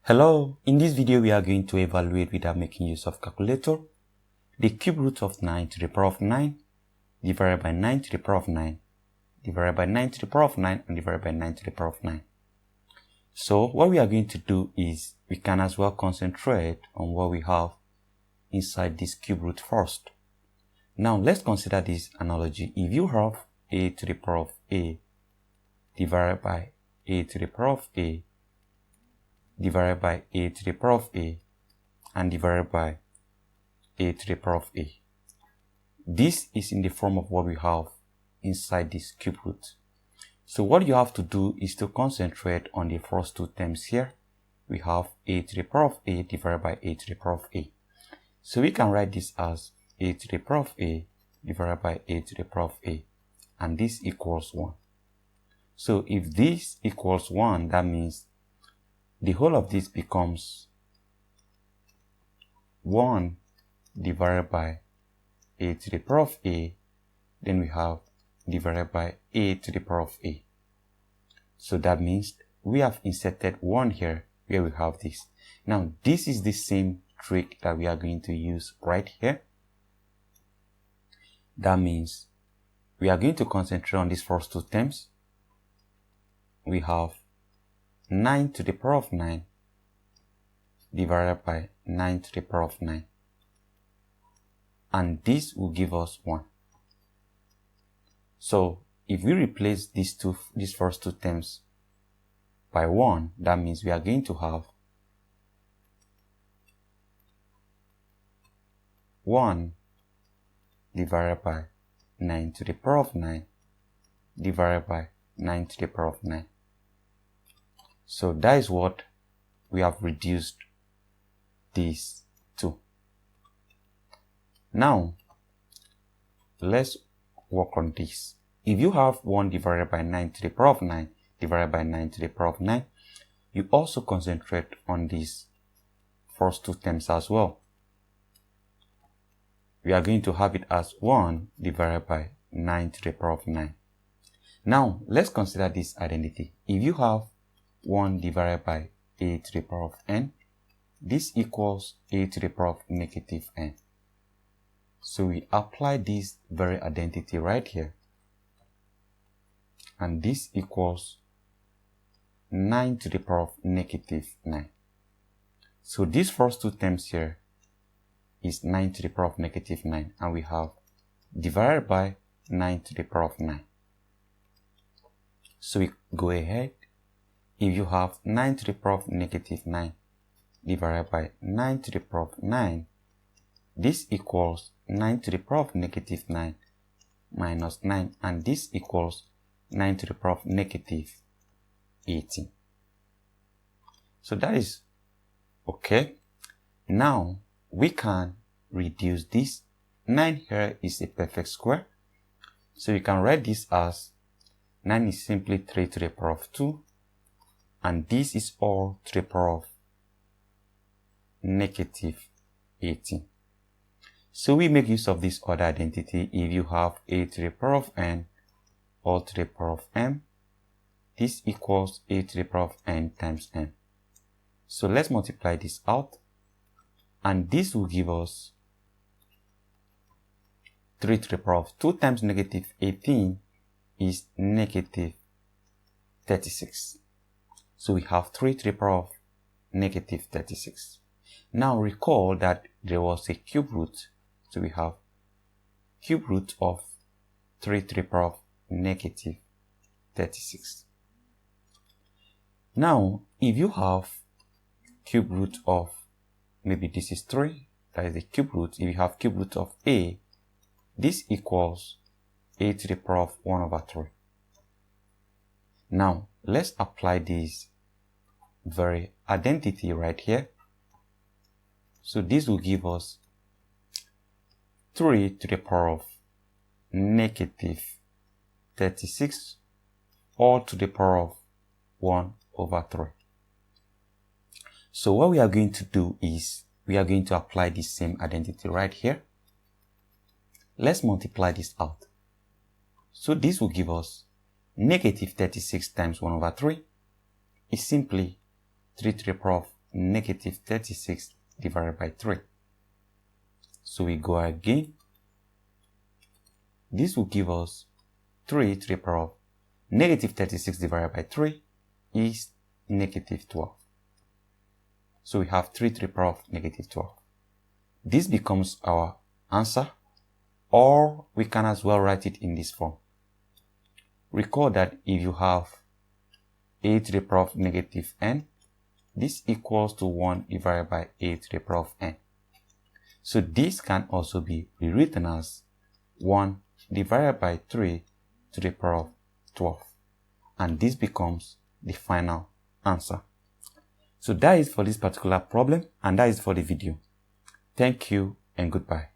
Hello, in this video we are going to evaluate without making use of calculator the cube root of 9 to the power of 9 divided by 9 to the power of 9 divided by 9 to the power of 9 and divided by 9 to the power of 9. So what we are going to do is we can as well concentrate on what we have inside this cube root first. Now let's consider this analogy. If you have a to the power of a divided by a to the power of a divided by a to the power of a and divided by a to the power of a. This is in the form of what we have inside this cube root. So what you have to do is to concentrate on the first two terms here. We have a to the power of a divided by a to the power of a. So we can write this as a to the power of a divided by a to the power of a, and this equals 1. So if this equals 1, that means the whole of this becomes 1 divided by a to the power of a, then we have divided by a to the power of a. So that means we have inserted 1 here where we have this. Now this is the same trick that we are going to use right here. That means we are going to concentrate on these first two terms. We have 9 to the power of 9 divided by 9 to the power of 9, and this will give us 1. So if we replace these first two terms by 1, that means we are going to have 1 divided by 9 to the power of 9 divided by 9 to the power of 9. So that is what we have reduced these to. Now let's work on this. If you have 1 divided by 9 to the power of 9 divided by 9 to the power of 9, you also concentrate on these first two terms as well. We are going to have it as 1 divided by 9 to the power of 9. Now let's consider this identity. If you have 1 divided by a to the power of n, this equals a to the power of negative n. So we apply this very identity right here, and this equals 9 to the power of negative 9. So these first two terms here is 9 to the power of negative 9, and we have divided by 9 to the power of 9. So we go ahead. If you have 9 to the power of negative 9 divided by 9 to the power of 9, this equals 9 to the power of negative 9 minus 9, and this equals 9 to the power of negative 18. So that is okay. Now we can reduce this. 9 here is a perfect square, so you can write this as 9 is simply 3 to the power of 2, and this is all to the power of negative 18. So we make use of this other identity. If you have a to the power of n all to the power of m, this equals a to the power of n times m. So let's multiply this out, and this will give us 3 to the power of 2 times negative 18 is negative 36. So we have 3 to the power of negative 36. Now recall that there was a cube root, so we have cube root of 3 to the power of negative 36. Now if you have cube root of, maybe this is 3, that is the cube root. If you have cube root of a, this equals a to the power of 1 over 3. Now let's apply this very identity right here. So this will give us 3 to the power of negative 36 all to the power of 1 over 3. So what we are going to do is we are going to apply the same identity right here. Let's multiply this out. So this will give us negative 36 times 1 over 3 is simply 3 to the power of negative 36 divided by 3. So we go again. This will give us 3 to the power of negative 36 divided by 3 is negative 12. So we have 3 to the power of negative 12. This becomes our answer, or we can as well write it in this form. Recall that if you have a to the power of negative n, this equals to 1 divided by a to the power of n. So this can also be rewritten as 1 divided by 3 to the power of 12. And this becomes the final answer. So that is for this particular problem, and that is for the video. Thank you and goodbye.